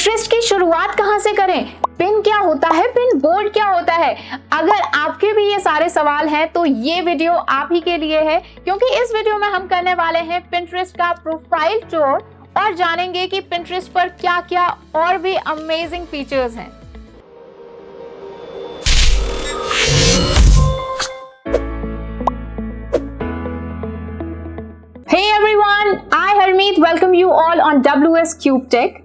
Pinterest की शुरुआत कहां से करें, पिन क्या होता है, पिन बोर्ड क्या होता है। अगर आपके भी ये सारे सवाल हैं तो ये वीडियो आप ही के लिए है, क्योंकि इस वीडियो में हम करने वाले हैं पिंटरेस्ट का प्रोफाइल टूर और जानेंगे कि पिंटरेस्ट पर क्या क्या और भी अमेजिंग फीचर्स हैं। Hey everyone, I Harmeet welcome you all on WS Cube Tech।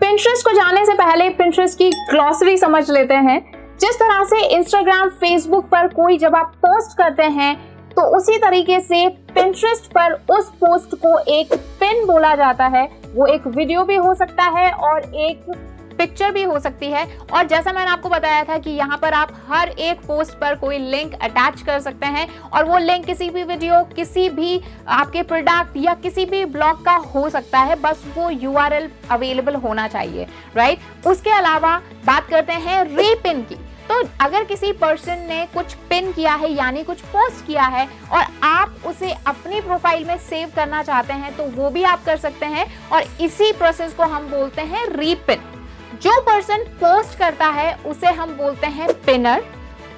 Pinterest को जानने से पहले Pinterest की ग्लॉसरी समझ लेते हैं। जिस तरह से Instagram, Facebook पर कोई जब आप पोस्ट करते हैं तो उसी तरीके से Pinterest पर उस पोस्ट को एक पिन बोला जाता है। वो एक वीडियो भी हो सकता है और एक पिक्चर भी हो सकती है। और जैसा मैंने आपको बताया था कि यहाँ पर आप हर एक पोस्ट पर कोई लिंक अटैच कर सकते हैं और वो लिंक किसी भी वीडियो, किसी भी आपके प्रोडक्ट या किसी भी ब्लॉग का हो सकता है, बस वो URL अवेलेबल होना चाहिए, राइट। उसके अलावा बात करते हैं रीपिन की। तो अगर किसी पर्सन ने कुछ पिन किया है यानी कुछ पोस्ट किया है और आप उसे अपनी प्रोफाइल में सेव करना चाहते हैं तो वो भी आप कर सकते हैं और इसी प्रोसेस को हम बोलते हैं रीपिन। जो पर्सन पोस्ट करता है उसे हम बोलते हैं पिनर।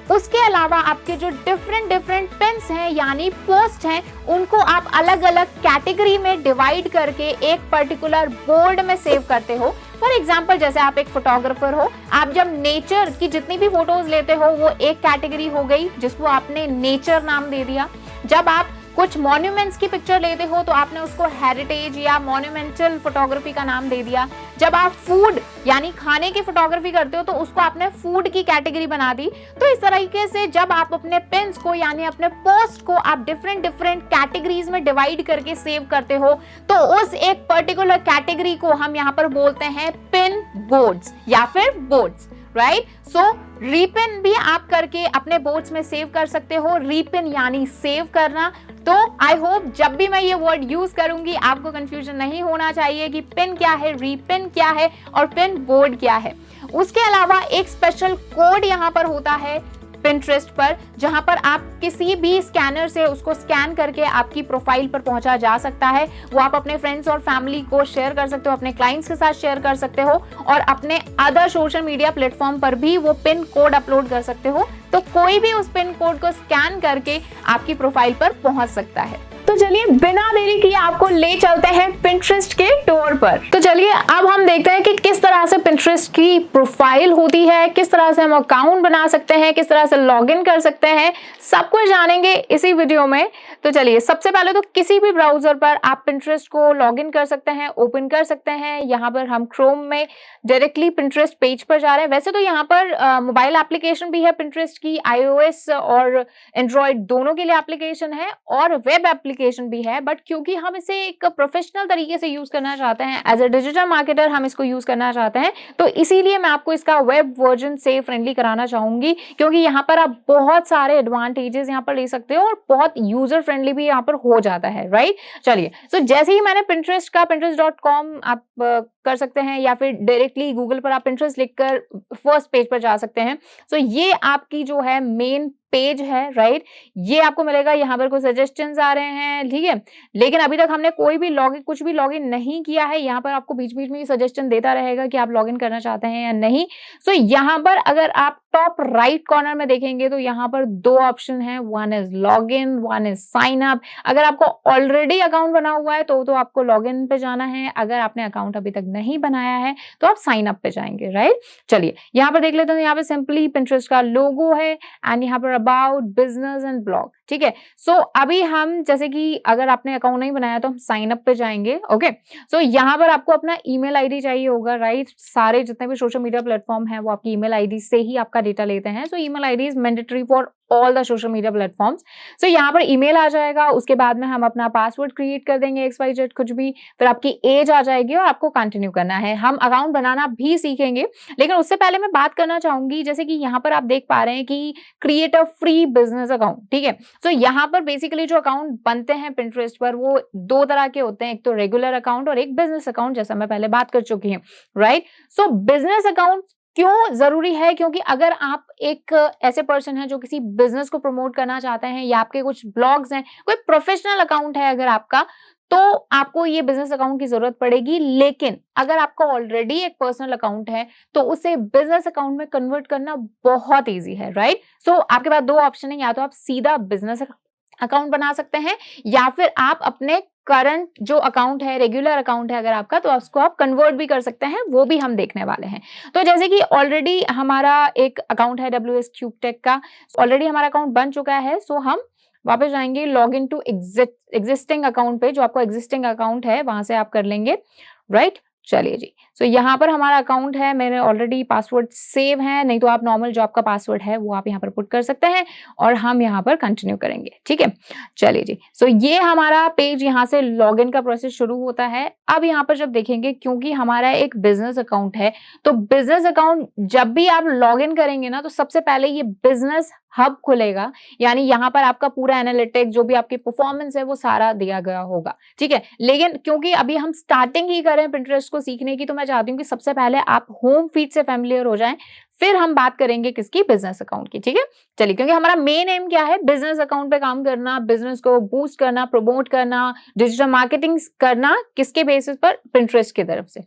उसके अलावा आपके जो डिफरेंट पिन्स हैं यानी पोस्ट हैं, उनको आप अलग अलग कैटेगरी में डिवाइड करके एक पर्टिकुलर बोर्ड में सेव करते हो। फॉर एग्जाम्पल, जैसे आप एक फोटोग्राफर हो, आप जब नेचर की जितनी भी फोटोज लेते हो वो एक कैटेगरी हो गई जिसको आपने नेचर नाम दे दिया। जब आप कुछ मॉन्यूमेंट्स की पिक्चर लेते हो तो आपने उसको हेरिटेज या मॉन्यूमेंटल फोटोग्राफी का नाम दे दिया। जब आप फूड यानी खाने की फोटोग्राफी करते हो तो उसको आपने फूड की कैटेगरी बना दी। तो इस तरीके से जब आप अपने पिन्स को यानी अपने पोस्ट को आप डिफरेंट कैटेगरीज में डिवाइड करके सेव करते हो तो उस एक पर्टिकुलर कैटेगरी को हम यहाँ पर बोलते हैं पिन बोर्ड्स या फिर बोर्ड्स, राइट। सो रीपिन भी आप करके अपने बोर्ड्स में सेव कर सकते हो। रीपिन यानी सेव करना। तो आई होप जब भी मैं ये वर्ड यूज करूंगी आपको कंफ्यूजन नहीं होना चाहिए कि पिन क्या है, रीपिन क्या है और पिन बोर्ड क्या है। उसके अलावा एक स्पेशल कोड यहाँ पर होता है Pinterest पर, जहां पर आप किसी भी स्कैनर से उसको स्कैन करके आपकी प्रोफाइल पर पहुंचा जा सकता है। वो आप अपने फ्रेंड्स और फैमिली को शेयर कर सकते हो, अपने क्लाइंट्स के साथ शेयर कर सकते हो और अपने अदर सोशल मीडिया प्लेटफॉर्म पर भी वो पिन कोड अपलोड कर सकते हो। तो कोई भी उस पिन कोड को स्कैन करके आपकी प्रोफाइल पर पहुंच सकता है। तो चलिए बिना देरी किए आपको ले चलते हैं Pinterest के टूर पर। तो चलिए अब हम देखते हैं कि किस तरह से Pinterest की प्रोफाइल होती है, किस तरह से हम अकाउंट बना सकते हैं, किस तरह से लॉगिन कर सकते हैं, सब कुछ जानेंगे इसी वीडियो में। तो चलिए सबसे पहले तो किसी भी ब्राउजर पर आप Pinterest को लॉगिन कर सकते हैं, ओपन कर सकते हैं। यहाँ पर हम क्रोम में डायरेक्टली Pinterest पेज पर जा रहे हैं। वैसे तो यहाँ पर मोबाइल एप्लीकेशन भी है Pinterest की, iOS और एंड्रॉयड दोनों के लिए एप्लीकेशन है और वेब एप्लीकेशन भी है। बट क्योंकि हम इसे एक प्रोफेशनल तरीके से यूज करना चाहते हैं, एज अ डिजिटल मार्केटर हम इसको यूज करना चाहते हैं, तो इसीलिए मैं आपको इसका वेब वर्जन से फ्रेंडली कराना चाहूंगी, क्योंकि यहाँ पर आप बहुत सारे एडवांटेजेस यहाँ पर ले सकते हो और बहुत यूजर फ्रेंडली भी यहाँ पर हो जाता है, राइट। चलिए सो जैसे ही मैंने Pinterest का pinterest.com आप कर सकते हैं या फिर डायरेक्टली गूगल पर आप Pinterest लिखकर फर्स्ट पेज पर जा सकते हैं। सो ये आपकी जो है मेन पेज है, राइट। ये आपको मिलेगा, यहाँ पर कुछ सजेशंस आ रहे हैं, ठीक है। लेकिन अभी तक हमने कोई भी कुछ भी लॉगिन नहीं किया है। यहाँ पर आपको बीच बीच में सजेशन देता रहेगा कि आप लॉगिन करना चाहते हैं या नहीं। सो यहाँ पर अगर आप टॉप राइट कॉर्नर में देखेंगे तो यहाँ पर दो ऑप्शन है, one is login, one is sine up. अगर आपको ऑलरेडी अकाउंट बना हुआ है तो आपको लॉगिन पे जाना है। अगर आपने अकाउंट अभी तक नहीं बनाया है तो आप साइन अप पे जाएंगे, राइट। चलिए यहाँ पर देख लेते हैं। यहाँ पे सिंपली Pinterest का लोगो है एंड यहाँ पर अबाउट, बिजनेस एंड ब्लॉग, ठीक है। सो अभी हम जैसे कि अगर आपने अकाउंट नहीं बनाया तो हम साइन अप पे जाएंगे, ओके। सो यहाँ पर आपको अपना ईमेल आईडी चाहिए होगा, राइट। सारे जितने भी सोशल मीडिया प्लेटफॉर्म है वो आपकी ईमेल आईडी से ही आपका डेटा लेते हैं। So email ID is mandatory for all the social media platforms. So यहाँ पर ईमेल आ जाएगा, उसके बाद में हम अपना पासवर्ड क्रिएट कर देंगे XYZ कुछ भी, फिर आपकी एज आ जाएगी और आपको कंटिन्यू करना है। हम अकाउंट बनाना भी सीखेंगे, लेकिन उससे पहले मैं बात करना चाहूंगी, जैसे कि यहाँ पर आप देख पा रहे हैं कि create a free business account, ठीक है। सो यहाँ पर बेसिकली जो अकाउंट बनते हैं Pinterest पर वो दो तरह के होते हैं, एक तो रेगुलर अकाउंट और एक बिजनेस अकाउंट, जैसा मैं पहले बात कर चुकी हूँ, राइट। सो बिजनेस अकाउंट क्यों जरूरी है? क्योंकि अगर आप एक ऐसे पर्सन हैं जो किसी बिजनेस को प्रमोट करना चाहते हैं या आपके कुछ ब्लॉग्स हैं, कोई प्रोफेशनल अकाउंट है अगर आपका, तो आपको ये बिजनेस अकाउंट की जरूरत पड़ेगी। लेकिन अगर आपका ऑलरेडी एक पर्सनल अकाउंट है तो उसे बिजनेस अकाउंट में कन्वर्ट करना बहुत ईजी है, राइट। सो आपके पास दो ऑप्शन है, या तो आप सीधा बिजनेस अकाउंट बना सकते हैं या फिर आप अपने करंट जो अकाउंट है, रेगुलर अकाउंट है अगर आपका, तो उसको आप कन्वर्ट भी कर सकते हैं, वो भी हम देखने वाले हैं। तो जैसे कि ऑलरेडी हमारा एक अकाउंट है WS क्यूब टेक का, ऑलरेडी हमारा अकाउंट बन चुका है। सो हम वापस जाएंगे log in to existing account पे, जो आपको एग्जिस्टिंग अकाउंट है वहां से आप कर लेंगे, राइट। चलिए जी, सो यहाँ पर हमारा अकाउंट है, मेरे ऑलरेडी पासवर्ड सेव है, नहीं तो आप नॉर्मल जो आपका पासवर्ड है वो आप यहाँ पर पुट कर सकते हैं और हम यहाँ पर कंटिन्यू करेंगे, ठीक है। चलिए जी, सो ये हमारा पेज, यहाँ से लॉगिन का प्रोसेस शुरू होता है। अब यहाँ पर जब देखेंगे, क्योंकि हमारा एक बिजनेस अकाउंट है, तो बिजनेस अकाउंट जब भी आप लॉगिन करेंगे ना, तो सबसे पहले ये बिजनेस हब खुलेगा, यानी यहाँ पर आपका पूरा एनालिटिक्स, जो भी आपकी परफॉर्मेंस है वो सारा दिया गया होगा, ठीक है। लेकिन क्योंकि अभी हम स्टार्टिंग ही करें Pinterest को सीखने की, तो मैं चाहती हूँ कि सबसे पहले आप होम फीड से फैमिलियर हो जाएं, फिर हम बात करेंगे किसकी, बिजनेस अकाउंट की, ठीक है। चलिए, क्योंकि हमारा मेन एम क्या है, बिजनेस अकाउंट पे काम करना, बिजनेस को बूस्ट करना, प्रमोट करना, डिजिटल मार्केटिंग करना, किसके बेसिस पर, Pinterest की तरफ से,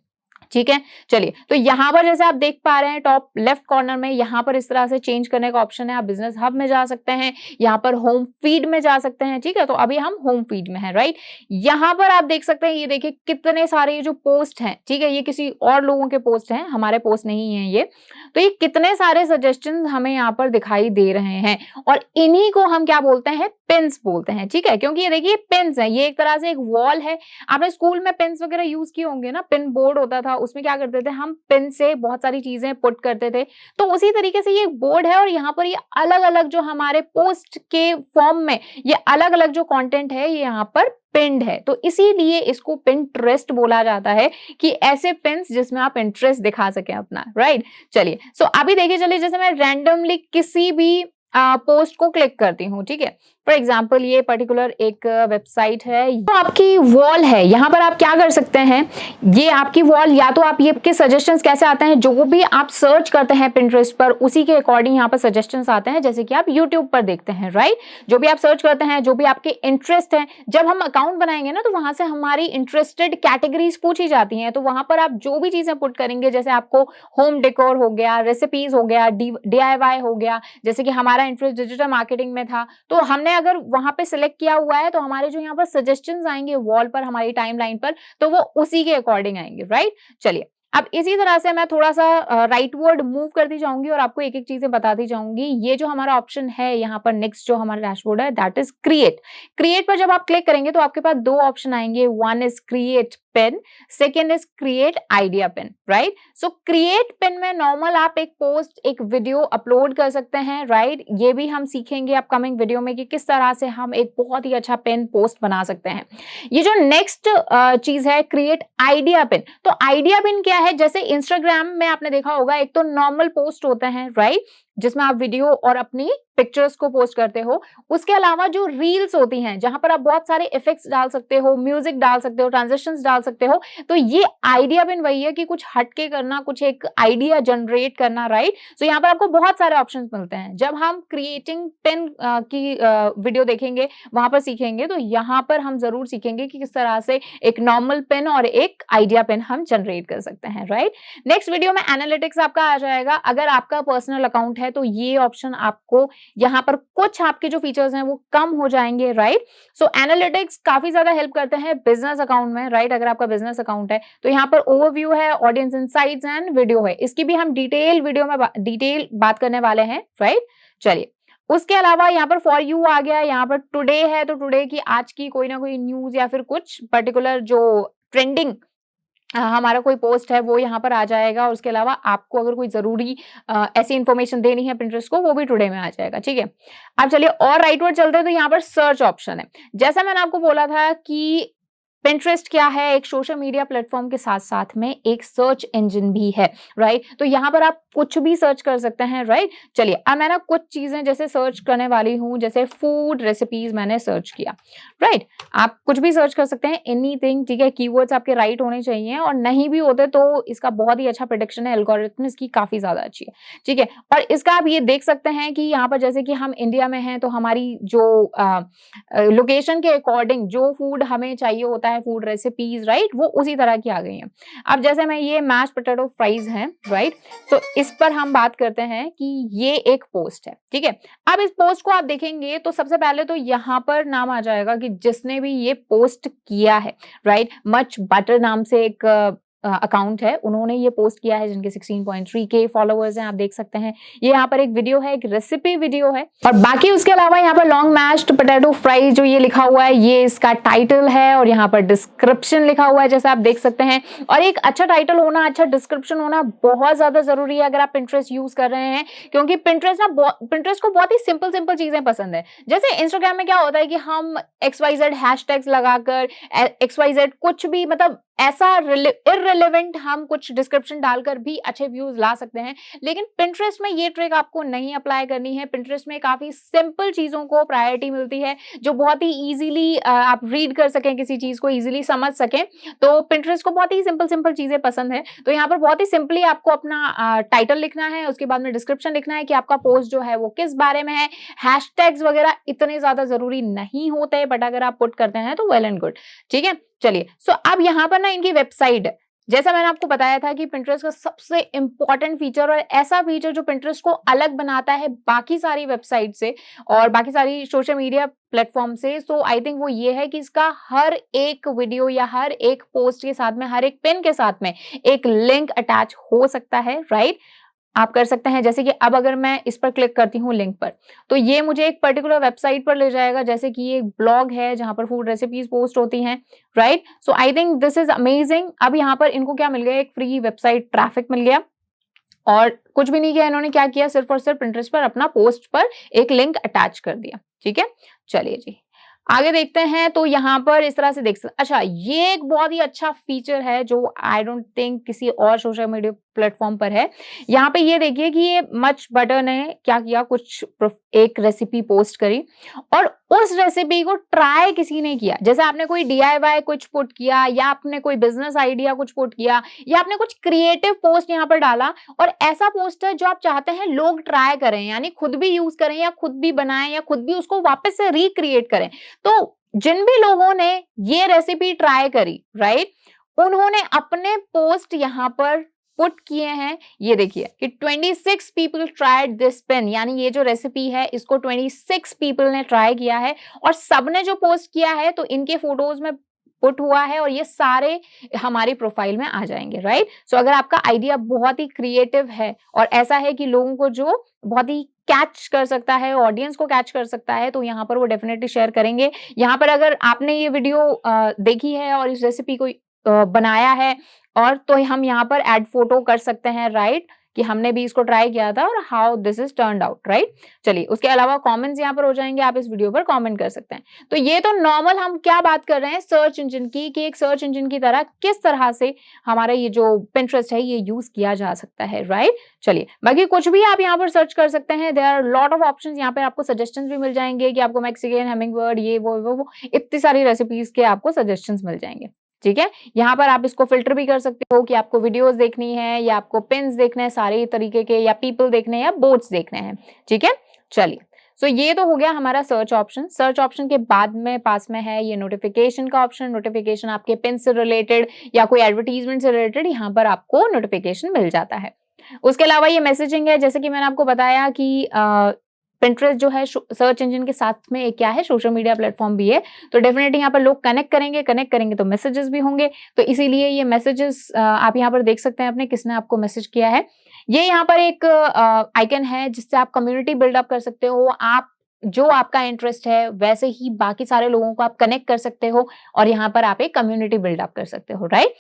ठीक है। चलिए, तो यहाँ पर जैसे आप देख पा रहे हैं टॉप लेफ्ट कॉर्नर में, यहाँ पर इस तरह से चेंज करने का ऑप्शन है। आप बिजनेस हब में जा सकते हैं, यहाँ पर होम फीड में जा सकते हैं, ठीक है। तो अभी हम होम फीड में हैं, राइट। यहाँ पर आप देख सकते हैं, ये देखिए कितने सारे ये जो पोस्ट हैं, ठीक है, ये किसी और लोगों के पोस्ट हैं, हमारे पोस्ट नहीं है ये। तो ये कितने सारे सजेशंस हमें यहाँ पर दिखाई दे रहे हैं, और इन्हीं को हम क्या बोलते हैं, पिन्स बोलते हैं, ठीक है। क्योंकि ये देखिए पिन्स है, ये एक तरह से एक वॉल है। आपने स्कूल में पिन्स वगैरह यूज किए होंगे ना, पिन बोर्ड होता था, उसमें क्या करते थे हम, पिन से बहुत सारी चीजें पुट करते थे। तो उसी तरीके से ये एक बोर्ड है, और यहाँ पर ये अलग अलग जो हमारे पोस्ट के फॉर्म में ये अलग अलग जो कंटेंट है, ये यहाँ पर पिन्ड है। तो इसीलिए इसको पिंटरेस्ट बोला जाता है, कि ऐसे पिन्स जिसमें आप इंटरेस्ट दिखा सकें अपना, राइट। चलिए, सो अभी देखिए, चलिए जैसे मैं रैंडमली किसी भी पोस्ट को क्लिक करती हूँ, ठीक है। फॉर एग्जाम्पल ये पर्टिकुलर एक वेबसाइट है, तो आपकी वॉल है, यहाँ पर आप क्या कर सकते हैं, ये आपकी वॉल, या तो आप ये आपके सजेशंस कैसे आते हैं, जो भी आप सर्च करते हैं Pinterest पर, उसी के अकॉर्डिंग यहाँ पर सजेशंस आते हैं, जैसे कि आप YouTube पर देखते हैं, राइट। जो भी आप सर्च करते हैं, जो भी आपके इंटरेस्ट है, जब हम अकाउंट बनाएंगे ना, तो वहां से हमारी इंटरेस्टेड कैटेगरीज पूछी जाती हैं, तो वहां पर आप जो भी चीजें पुट करेंगे, जैसे आपको होम डेकोर हो गया, रेसिपीज हो गया, DIY हो गया, जैसे कि हमारा इंटरेस्ट डिजिटल मार्केटिंग में था, तो हमने अगर वहां पे सिलेक्ट किया हुआ है, तो हमारे जो यहाँ पर सजेशंस आएंगे वॉल पर, हमारी टाइमलाइन पर, तो वो उसी के अकॉर्डिंग आएंगे, राइट। चलिए, अब इसी तरह से मैं थोड़ा सा राइटवर्ड मूव करती जाऊंगी और आपको एक एक चीजें बताती जाऊंगी। ये जो हमारा ऑप्शन है यहाँ पर नेक्स्ट, जो हमारा डैशबोर्ड है, दैट इज क्रिएट। क्रिएट पर जब आप क्लिक करेंगे तो आपके पास दो ऑप्शन आएंगे, one is create pin, second is create idea pin, right. So create pin में नॉर्मल आप एक पोस्ट, एक वीडियो अपलोड कर सकते हैं, राइट। ये भी हम सीखेंगे अपकमिंग वीडियो में कि किस तरह से हम एक बहुत ही अच्छा पिन पोस्ट बना सकते हैं। ये जो नेक्स्ट चीज है, क्रिएट आइडिया पिन, तो आइडिया पिन क्या है, जैसे इंस्टाग्राम में आपने देखा होगा, एक तो नॉर्मल पोस्ट होते हैं, राइट, जिसमें आप वीडियो और अपनी पिक्चर्स को पोस्ट करते हो। उसके अलावा जो रील्स होती हैं, जहां पर आप बहुत सारे इफेक्ट्स डाल सकते हो, म्यूजिक डाल सकते हो, ट्रांजिशंस डाल सकते हो, तो ये आइडिया पिन वही है कि कुछ हटके करना, कुछ एक आइडिया जनरेट करना, राइट। सो यहाँ पर आपको बहुत सारे ऑप्शंस मिलते हैं। जब हम क्रिएटिंग पिन की वीडियो देखेंगे, वहां पर सीखेंगे, तो यहाँ पर हम जरूर सीखेंगे कि किस तरह से एक नॉर्मल पिन और एक आइडिया पिन हम जनरेट कर सकते हैं, राइट। नेक्स्ट वीडियो में एनालिटिक्स आपका आ जाएगा। अगर आपका पर्सनल अकाउंट है तो ये ऑप्शन आपको यहाँ पर कुछ आपके जो फीचर्स हैं वो कम हो जाएंगे, राइट। सो एनालिटिक्स काफी ज्यादा हेल्प करते हैं बिजनेस अकाउंट में, राइट। अगर आपका बिजनेस अकाउंट है तो यहाँ पर ओवरव्यू है, ऑडियंस इनसाइट्स एंड वीडियो है, इसकी भी हम डिटेल वीडियो में डिटेल बात करने वाले हैं, राइट। चलिए, उसके अलावा यहाँ पर फॉर यू आ गया, यहाँ पर टुडे है, तो टुडे की आज की कोई ना कोई न्यूज या फिर कुछ पर्टिकुलर जो ट्रेंडिंग हमारा कोई पोस्ट है वो यहाँ पर आ जाएगा। और उसके अलावा आपको अगर कोई जरूरी ऐसी इंफॉर्मेशन देनी है Pinterest को, वो भी टुडे में आ जाएगा, ठीक है। अब चलिए और राइटवर्ड चलते हैं, तो यहाँ पर सर्च ऑप्शन है। जैसा मैंने आपको बोला था कि Pinterest क्या है, एक सोशल मीडिया प्लेटफॉर्म के साथ साथ में एक सर्च इंजन भी है, राइट। तो यहाँ पर आप कुछ भी सर्च कर सकते हैं, राइट। चलिए, अब मैं ना कुछ चीजें जैसे सर्च करने वाली हूँ, जैसे फूड रेसिपीज मैंने सर्च किया, राइट। आप कुछ भी सर्च कर सकते हैं, एनीथिंग, ठीक है। कीवर्ड्स आपके राइट होने चाहिए, और नहीं भी होते तो इसका बहुत ही अच्छा प्रेडिक्शन है, एल्गोरिथम इसकी काफी ज्यादा अच्छी है, ठीक है। और इसका आप ये देख सकते हैं कि यहाँ पर जैसे कि हम इंडिया में हैं, तो हमारी जो लोकेशन के अकॉर्डिंग जो फूड हमें चाहिए होता है फूड रेसिपीज, राइट, वो उसी तरह की आ गई हैं। अब जैसे मैं ये मैश पोटैटो फ्राइज हैं, राइट, तो इस पर हम बात करते हैं कि ये एक पोस्ट है, ठीक है। अब इस पोस्ट को आप देखेंगे तो सबसे पहले तो यहाँ पर नाम आ जाएगा कि जिसने भी ये पोस्ट किया है, राइट, मच बटर नाम से एक अकाउंट है, उन्होंने ये पोस्ट किया है, जिनके 16.3 के फॉलोअर्स हैं, आप देख सकते हैं। ये यहाँ पर एक वीडियो है, एक रेसिपी वीडियो है, और बाकी उसके अलावा यहाँ पर लॉन्ग मैश्ड पोटैटो फ्राई जो ये लिखा हुआ है, ये इसका टाइटल है, और यहाँ पर डिस्क्रिप्शन लिखा हुआ है, जैसे आप देख सकते हैं। और एक अच्छा टाइटल होना, अच्छा डिस्क्रिप्शन होना बहुत ज्यादा जरूरी है अगर आप Pinterest यूज कर रहे हैं, क्योंकि Pinterest को बहुत ही सिंपल चीजें पसंद है। जैसे इंस्टाग्राम में क्या होता है कि हम XYZ हैशटैग्स लगाकर XYZ कुछ भी, मतलब ऐसा इररिलेवेंट हम कुछ डिस्क्रिप्शन डालकर भी अच्छे व्यूज ला सकते हैं, लेकिन Pinterest में ये ट्रिक आपको नहीं अप्लाई करनी है। Pinterest में काफी सिंपल चीजों को प्रायोरिटी मिलती है, जो बहुत ही इजीली आप रीड कर सकें, किसी चीज को इजीली समझ सकें। तो Pinterest को बहुत ही सिंपल चीजें पसंद है। तो यहाँ पर बहुत ही सिंपली आपको अपना टाइटल लिखना है, उसके बाद में डिस्क्रिप्शन लिखना है कि आपका पोस्ट जो है वो किस बारे में है। हैशटैग्स वगैरह इतने ज्यादा जरूरी नहीं होते, बट अगर आप पुट करते हैं तो वेल एंड गुड, ठीक है। चलिए, सो अब यहाँ पर ना इनकी वेबसाइट, जैसा मैंने आपको बताया था कि Pinterest का सबसे इंपॉर्टेंट फीचर और ऐसा फीचर जो Pinterest को अलग बनाता है बाकी सारी वेबसाइट से और बाकी सारी सोशल मीडिया प्लेटफॉर्म से, सो आई थिंक वो ये है कि इसका हर एक वीडियो या हर एक पोस्ट के साथ में, हर एक पिन के साथ में एक लिंक अटैच हो सकता है, राइट। आप कर सकते हैं, जैसे कि अब अगर मैं इस पर क्लिक करती हूँ लिंक पर, तो ये मुझे एक पर्टिकुलर वेबसाइट पर ले जाएगा, जैसे कि ये एक ब्लॉग है जहां पर फूड रेसिपीज पोस्ट होती हैं, right. So I think this is amazing. अब यहाँ पर इनको क्या मिल गया, एक फ्री वेबसाइट ट्रैफिक मिल गया, और कुछ भी नहीं किया इन्होंने, क्या किया, सिर्फ और सिर्फ Pinterest पर अपना पोस्ट पर एक लिंक अटैच कर दिया, ठीक है। चलिए जी, आगे देखते हैं। तो यहाँ पर इस तरह से देख सकते, अच्छा, ये एक बहुत ही अच्छा फीचर है जो आई डोंट थिंक किसी और सोशल मीडिया प्लेटफॉर्म पर है। यहाँ पे ये देखिए कि ये मच बटर ने क्या किया, कुछ एक रेसिपी पोस्ट करी और उस रेसिपी को ट्राई किसी ने किया। जैसे आपने कोई DIY कुछ पुट किया, या आपने कोई बिजनेस आइडिया कुछ पुट किया, या आपने कुछ क्रिएटिव पोस्ट यहाँ पर डाला, और ऐसा पोस्ट है जो आप चाहते हैं लोग ट्राई करें, यानी खुद भी यूज करें या खुद भी बनाएं या खुद भी उसको वापस से रिक्रिएट करें। तो जिन भी लोगों ने ये रेसिपी ट्राई करी, राइट, उन्होंने अपने पोस्ट यहाँ पर पुट किए हैं। ये देखिए कि 26 पीपल ट्राइड दिस पेन, यानी ये जो रेसिपी है इसको 26 पीपल ने ट्राई किया है, और सबने जो पोस्ट किया है तो इनके फोटोज में पुट हुआ है, और ये सारे हमारी प्रोफाइल में आ जाएंगे, राइट। सो अगर आपका आइडिया बहुत ही क्रिएटिव है और ऐसा है कि लोगों को जो बहुत ही कैच कर सकता है, ऑडियंस को कैच कर सकता है, तो यहाँ पर वो डेफिनेटली शेयर करेंगे। यहाँ पर अगर आपने ये वीडियो देखी है और इस रेसिपी को बनाया है, और तो हम यहाँ पर ऐड फोटो कर सकते हैं, राइट, कि हमने भी इसको ट्राई किया था और how this is turned out, right. चलिए, उसके अलावा कमेंट्स यहाँ पर हो जाएंगे, आप इस वीडियो पर कमेंट कर सकते हैं। तो ये तो नॉर्मल हम क्या बात कर रहे हैं सर्च इंजन की, कि एक सर्च इंजन की तरह किस तरह से हमारा ये जो Pinterest है ये यूज किया जा सकता है, राइट। चलिए, बाकी कुछ भी आप यहाँ पर सर्च कर सकते हैं, there are lot of options. यहाँ पे आपको सजेशंस भी मिल जाएंगे कि आपको मैक्सिकन, हमिंगबर्ड, ये वो इतनी सारी रेसिपीज के आपको सजेशंस मिल जाएंगे, ठीक है। यहाँ पर आप इसको फिल्टर भी कर सकते हो कि आपको वीडियोस देखनी है या आपको पिन्स देखने हैं सारे तरीके के, या पीपल देखने हैं या बोट्स देखने हैं, ठीक है। चलिए, सो ये तो हो गया हमारा सर्च ऑप्शन। सर्च ऑप्शन के बाद में पास में है ये नोटिफिकेशन का ऑप्शन। नोटिफिकेशन आपके पिन से रिलेटेड या कोई एडवर्टीजमेंट से रिलेटेड यहाँ पर आपको नोटिफिकेशन मिल जाता है। उसके अलावा ये मैसेजिंग है, जैसे कि मैंने आपको बताया कि Pinterest जो है सर्च इंजन के साथ में एक क्या है, सोशल मीडिया प्लेटफॉर्म भी है। तो डेफिनेटली यहाँ पर लोग कनेक्ट करेंगे तो मैसेजेस भी होंगे, तो इसीलिए ये मैसेजेस आप यहाँ पर देख सकते हैं अपने किसने आपको मैसेज किया है। ये यहाँ पर एक आइकन है जिससे आप कम्युनिटी बिल्डअप कर सकते हो। आप जो आपका इंटरेस्ट है वैसे ही बाकी सारे लोगों को आप कनेक्ट कर सकते हो, और यहाँ पर आप एक कम्युनिटी बिल्डअप कर सकते हो, राइट।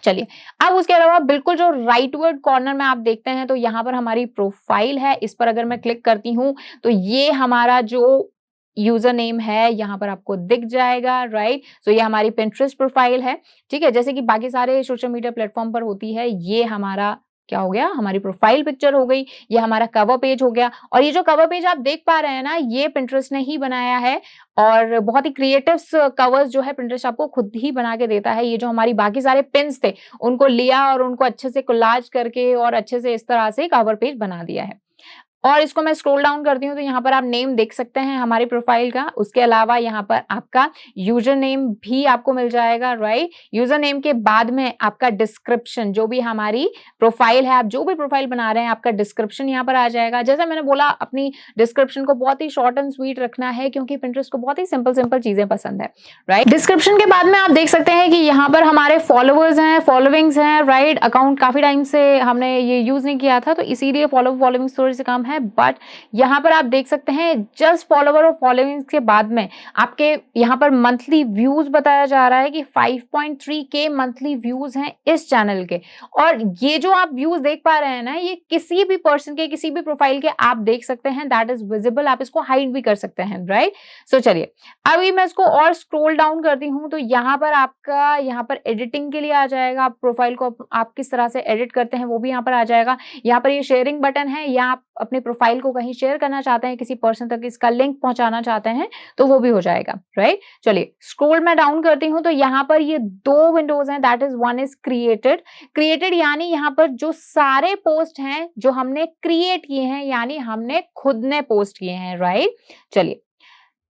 चलिए, अब उसके अलावा बिल्कुल जो राइट वर्ड कॉर्नर में आप देखते हैं तो यहाँ पर हमारी प्रोफाइल है। इस पर अगर मैं क्लिक करती हूँ तो ये हमारा जो यूजर नेम है यहाँ पर आपको दिख जाएगा, राइट। सो ये हमारी Pinterest प्रोफाइल है, ठीक है। जैसे कि बाकी सारे सोशल मीडिया प्लेटफॉर्म पर होती है, ये हमारा क्या हो गया, हमारी प्रोफाइल पिक्चर हो गई, ये हमारा कवर पेज हो गया। और ये जो कवर पेज आप देख पा रहे हैं ना, ये Pinterest ने ही बनाया है, और बहुत ही क्रिएटिव कवर्स जो है Pinterest आपको खुद ही बना के देता है। ये जो हमारी बाकी सारे पिन्स थे उनको लिया और उनको अच्छे से कोलाज करके और अच्छे से इस तरह से कवर पेज बना दिया है। और इसको मैं स्क्रॉल डाउन करती हूँ तो यहाँ पर आप नेम देख सकते हैं हमारी प्रोफाइल का। उसके अलावा यहाँ पर आपका यूजर नेम भी आपको मिल जाएगा, राइट। यूजर नेम के बाद में आपका डिस्क्रिप्शन, जो भी हमारी प्रोफाइल है, आप जो भी प्रोफाइल बना रहे हैं, आपका डिस्क्रिप्शन यहाँ पर आ जाएगा। जैसा मैंने बोला, अपनी डिस्क्रिप्शन को बहुत ही शॉर्ट एंड स्वीट रखना है, क्योंकि पिंटरेस्ट को बहुत ही सिंपल सिंपल चीजें पसंद है, राइट। डिस्क्रिप्शन के बाद में आप देख सकते हैं कि यहाँ पर हमारे फॉलोवर्स हैं, फॉलोइंग्स हैं, राइट। अकाउंट काफी टाइम से हमने ये यूज नहीं किया था, तो इसीलिए फॉलोइंग थोड़ी सी कम है, बट यहाँ पर आप देख सकते हैं जस्ट फॉलोवर और फॉलोइंग्स के बाद में आपके यहाँ पर मंथली व्यूज बताया जा रहा है कि 5.3K मंथली व्यूज हैं इस चैनल के। और ये जो आप व्यूज देख पा रहे हैं ना, ये किसी भी पर्सन के, किसी भी प्रोफाइल के आप देख सकते हैं, दैट इज विजिबल। आप इसको हाइड भी कर सकते हैं, राइट। सो चलिए अभी मैं इसको और स्क्रॉल डाउन करती हूँ तो यहाँ पर आपका यहाँ पर एडिटिंग के लिए आ जाएगा। आप प्रोफाइल को आप किस तरह से एडिट करते हैं वो भी यहाँ पर आ जाएगा। यहाँ पर ये शेयरिंग बटन है, या आप अपने प्रोफाइल को कहीं शेयर करना चाहते हैं, किसी पर्सन तक इसका लिंक पहुंचाना चाहते हैं तो वो भी हो जाएगा, राइट। चलिए स्क्रॉल मैं डाउन करती हूँ तो यहाँ पर ये दो विंडोज हैं, that is one is created यानी यहाँ पर जो सारे पोस्ट हैं जो हमने क्रिएट किए हैं, यानी हमने खुद ने पोस्ट किए हैं, राइट। चलिए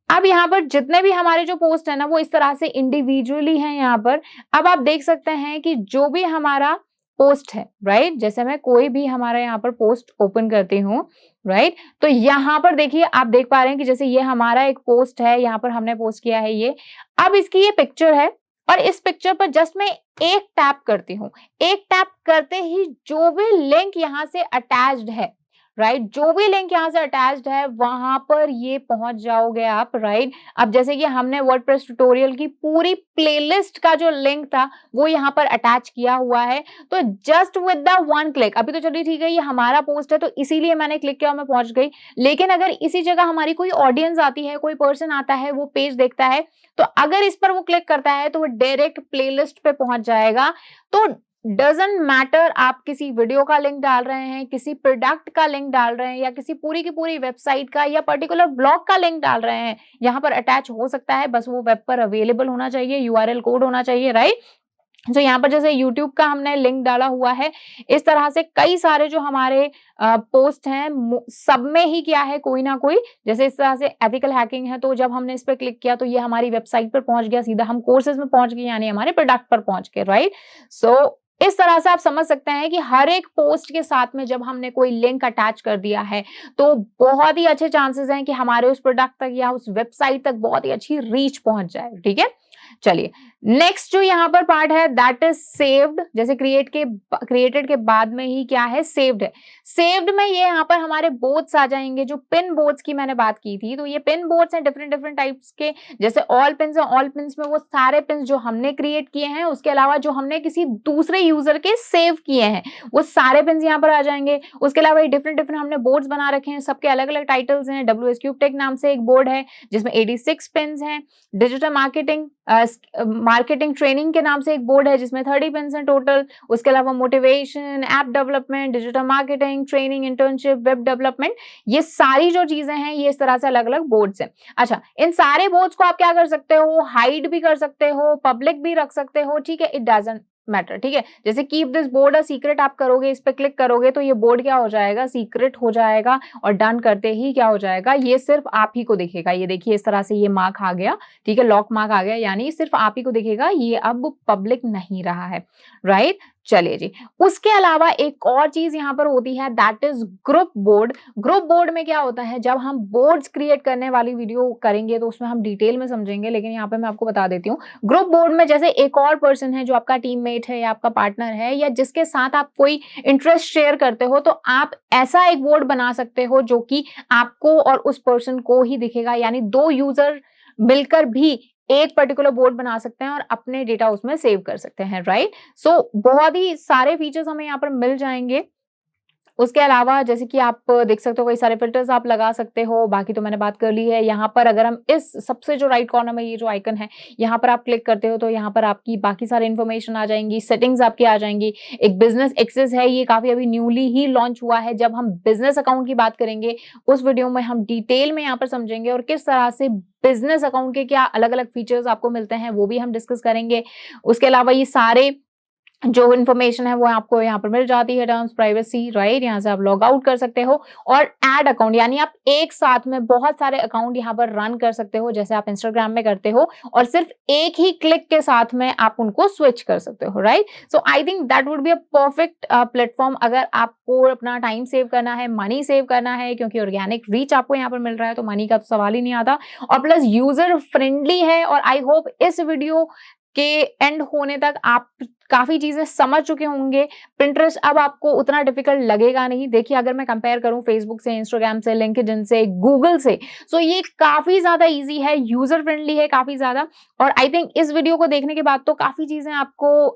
अब यहाँ पर जितने भी हमारे जो पोस्ट है ना, वो इस तरह से इंडिविजुअली हैं यहाँ पर। अब आप देख सकते हैं कि जो भी हमारा पोस्ट है, राइट, जैसे मैं कोई भी हमारा यहाँ पर पोस्ट ओपन करती हूँ, राइट, तो यहाँ पर देखिए आप देख पा रहे हैं कि जैसे ये हमारा एक पोस्ट है, यहाँ पर हमने पोस्ट किया है ये। अब इसकी ये पिक्चर है और इस पिक्चर पर जस्ट मैं एक टैप करती हूँ। एक टैप करते ही जो भी लिंक यहाँ से अटैच्ड है, राइट, जो भी लिंक यहाँ से अटैच्ड है वहां पर ये पहुंच जाओगे आप, राइट। अब जैसे कि हमने वर्डप्रेस ट्यूटोरियल की पूरी प्लेलिस्ट का जो लिंक था वो यहाँ पर अटैच किया हुआ है, तो just with the one click, अभी तो चलिए ठीक है ये हमारा पोस्ट है तो इसीलिए मैंने क्लिक किया और मैं पहुंच गई। लेकिन अगर इसी जगह हमारी कोई ऑडियंस आती है, कोई पर्सन आता है, वो पेज देखता है, तो अगर इस पर वो क्लिक करता है तो वो डायरेक्ट प्लेलिस्ट पे पहुंच जाएगा। तो डजंट मैटर आप किसी वीडियो का लिंक डाल रहे हैं, किसी प्रोडक्ट का लिंक डाल रहे हैं, या किसी पूरी की पूरी वेबसाइट का या पर्टिकुलर ब्लॉग का लिंक डाल रहे हैं, यहाँ पर अटैच हो सकता है, बस वो वेब पर अवेलेबल होना चाहिए, यूआरएल कोड होना चाहिए, राइट। तो यहाँ पर जैसे YouTube का हमने लिंक डाला हुआ है, इस तरह से कई सारे जो हमारे पोस्ट हैं सब में ही क्या है, कोई ना कोई, जैसे इस तरह से एथिकल हैकिंग है, तो जब हमने इस पर क्लिक किया तो ये हमारी वेबसाइट पर पहुंच गया, सीधा हम कोर्सेज में पहुंच गए, यानी हमारे प्रोडक्ट पर पहुंच गए, राइट। सो इस तरह से आप समझ सकते हैं कि हर एक पोस्ट के साथ में जब हमने कोई लिंक अटैच कर दिया है तो बहुत ही अच्छे चांसेस हैं कि हमारे उस प्रोडक्ट तक या उस वेबसाइट तक बहुत ही अच्छी रीच पहुंच जाए, ठीक है। चलिए नेक्स्ट जो यहाँ पर पार्ट है दैट इज सेव्ड। जैसे क्रिएटेड के बाद में ही क्या है, सेव्ड है। सेव्ड में ये यहाँ पर हमारे बोर्ड्स आ जाएंगे, जो पिन बोर्ड्स की मैंने बात की थी, तो ये पिन बोर्ड्स हैं डिफरेंट टाइप्स के। जैसे ऑल पिन्स है, ऑल पिन्स में वो सारे पिन्स जो हमने क्रिएट किए हैं, उसके अलावा जो हमने किसी दूसरे यूजर के सेव किए हैं वो सारे पिन्स यहाँ पर आ जाएंगे। उसके अलावा डिफरेंट हमने बोर्ड्स बना रखे हैं, सबके अलग अलग टाइटल्स हैं। WS क्यूब टेक नाम से एक बोर्ड है जिसमें 86 पिन्स हैं। डिजिटल मार्केटिंग ट्रेनिंग के नाम से एक बोर्ड है जिसमें 30 पिन्स हैं टोटल। उसके अलावा motivation, app development, digital marketing, training, internship, web development, ये सारी जो चीजें हैं ये इस तरह से अलग अलग बोर्ड्स हैं। अच्छा, इन सारे बोर्ड्स को आप क्या कर सकते हो, हाइड भी कर सकते हो, पब्लिक भी रख सकते हो, ठीक है, इट डजंट मैटर, ठीक है। जैसे keep this board a secret आप करोगे, इस पे क्लिक करोगे तो ये बोर्ड क्या हो जाएगा, सीक्रेट हो जाएगा, और डन करते ही क्या हो जाएगा, ये सिर्फ आप ही को दिखेगा। ये देखिए इस तरह से ये मार्क आ गया, ठीक है, लॉक मार्क आ गया, यानी सिर्फ आप ही को दिखेगा, ये अब पब्लिक नहीं रहा है, राइट। चलिए जी, उसके अलावा एक और चीज यहाँ पर होती है that is group board. Group board में क्या होता है, जब हम बोर्ड्स क्रिएट करने वाली वीडियो करेंगे तो उसमें हम डिटेल में समझेंगे, लेकिन यहाँ पे मैं आपको बता देती हूँ। ग्रुप बोर्ड में जैसे एक और पर्सन है जो आपका टीममेट है या आपका पार्टनर है या जिसके साथ आप कोई इंटरेस्ट शेयर करते हो, तो आप ऐसा एक बोर्ड बना सकते हो जो कि आपको और उस पर्सन को ही दिखेगा, यानी दो यूजर मिलकर भी एक पर्टिकुलर बोर्ड बना सकते हैं और अपने डेटा उसमें सेव कर सकते हैं, राइट। सो बहुत ही सारे फीचर्स हमें यहाँ पर मिल जाएंगे। उसके अलावा जैसे कि आप देख सकते हो कई सारे फिल्टर्स आप लगा सकते हो, बाकी तो मैंने बात कर ली है। यहाँ पर अगर हम इस सबसे जो राइट कॉर्नर में ये जो आइकन है यहाँ पर आप क्लिक करते हो तो यहाँ पर आपकी बाकी सारी इन्फॉर्मेशन आ जाएंगी, सेटिंग्स आपकी आ जाएंगी। एक बिजनेस एक्सेस है, ये काफी अभी न्यूली ही लॉन्च हुआ है। जब हम बिजनेस अकाउंट की बात करेंगे उस वीडियो में हम डिटेल में यहाँ पर समझेंगे और किस तरह से बिजनेस अकाउंट के क्या अलग अलग फीचर्स आपको मिलते हैं वो भी हम डिस्कस करेंगे। उसके अलावा ये सारे जो इन्फॉर्मेशन है वो आपको यहाँ पर मिल जाती है, टर्म्स प्राइवेसी, राइट। यहाँ से आप लॉग आउट कर सकते हो और ऐड अकाउंट, यानी आप एक साथ में बहुत सारे अकाउंट यहाँ पर रन कर सकते हो, जैसे आप इंस्टाग्राम में करते हो, और सिर्फ एक ही क्लिक के साथ में आप उनको स्विच कर सकते हो, right. So I think that would be a perfect platform अगर आपको अपना टाइम सेव करना है, मनी सेव करना है, क्योंकि ऑर्गेनिक रीच आपको यहाँ पर मिल रहा है तो मनी का तो सवाल ही नहीं आता, और प्लस यूजर फ्रेंडली है। और आई होप इस वीडियो के एंड होने तक आप काफी चीजें समझ चुके होंगे। पिंटरेस्ट अब आपको उतना डिफिकल्ट लगेगा नहीं। देखिए, अगर मैं कंपेयर करूं फेसबुक से, इंस्टाग्राम से, लिंक्डइन से, गूगल से, सो ये काफी ज्यादा इजी है, यूजर फ्रेंडली है काफी ज्यादा। और आई थिंक इस वीडियो को देखने के बाद तो काफी चीजें आपको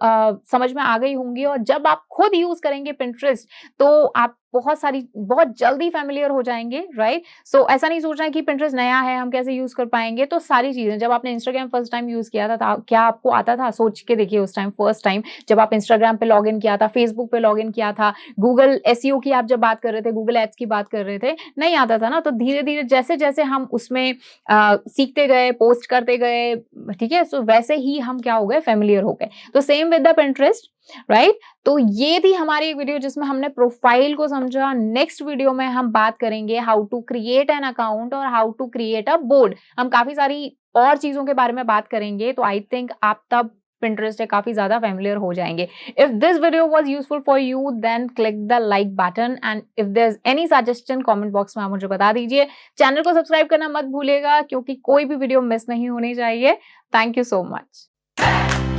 समझ में आ गई होंगी, और जब आप खुद यूज करेंगे पिंटरेस्ट तो आप बहुत जल्दी फैमिलियर हो जाएंगे, राइट। सो ऐसा नहीं सोचना है कि पिंटरेस्ट नया है, हम कैसे यूज कर पाएंगे। तो सारी चीजें, जब आपने इंस्टाग्राम फर्स्ट टाइम यूज किया था क्या आपको आता था? सोच के देखिए, उस टाइम फर्स्ट टाइम जब आप इंस्टाग्राम पे लॉगिन किया था, फेसबुक पे लॉगिन किया था, गूगल एसईओ की आप जब बात कर रहे थे, गूगल एड्स की बात कर रहे थे, नहीं आता था ना। तो धीरे धीरे जैसे जैसे हम उसमें सीखते गए, पोस्ट करते गए, ठीक है, सो वैसे ही हम क्या हो गए, फेमिलियर हो गए। तो same with the Pinterest, right. तो ये थी हमारी एक वीडियो जिसमें हमने प्रोफाइल को समझा। नेक्स्ट वीडियो में हम बात करेंगे how to create an account और how to create a board. हम काफी सारी और चीजों के बारे में बात करेंगे, तो आई थिंक आप तब पिंटरेस्ट से काफी ज्यादा फेमिलियर हो जाएंगे। If this video was useful for you then click the like button, and if there is any suggestion comment box में आप मुझे बता दीजिए। चैनल को सब्सक्राइब करना मत भूलिएगा, क्योंकि कोई भी वीडियो मिस नहीं होनी चाहिए। Thank you so much.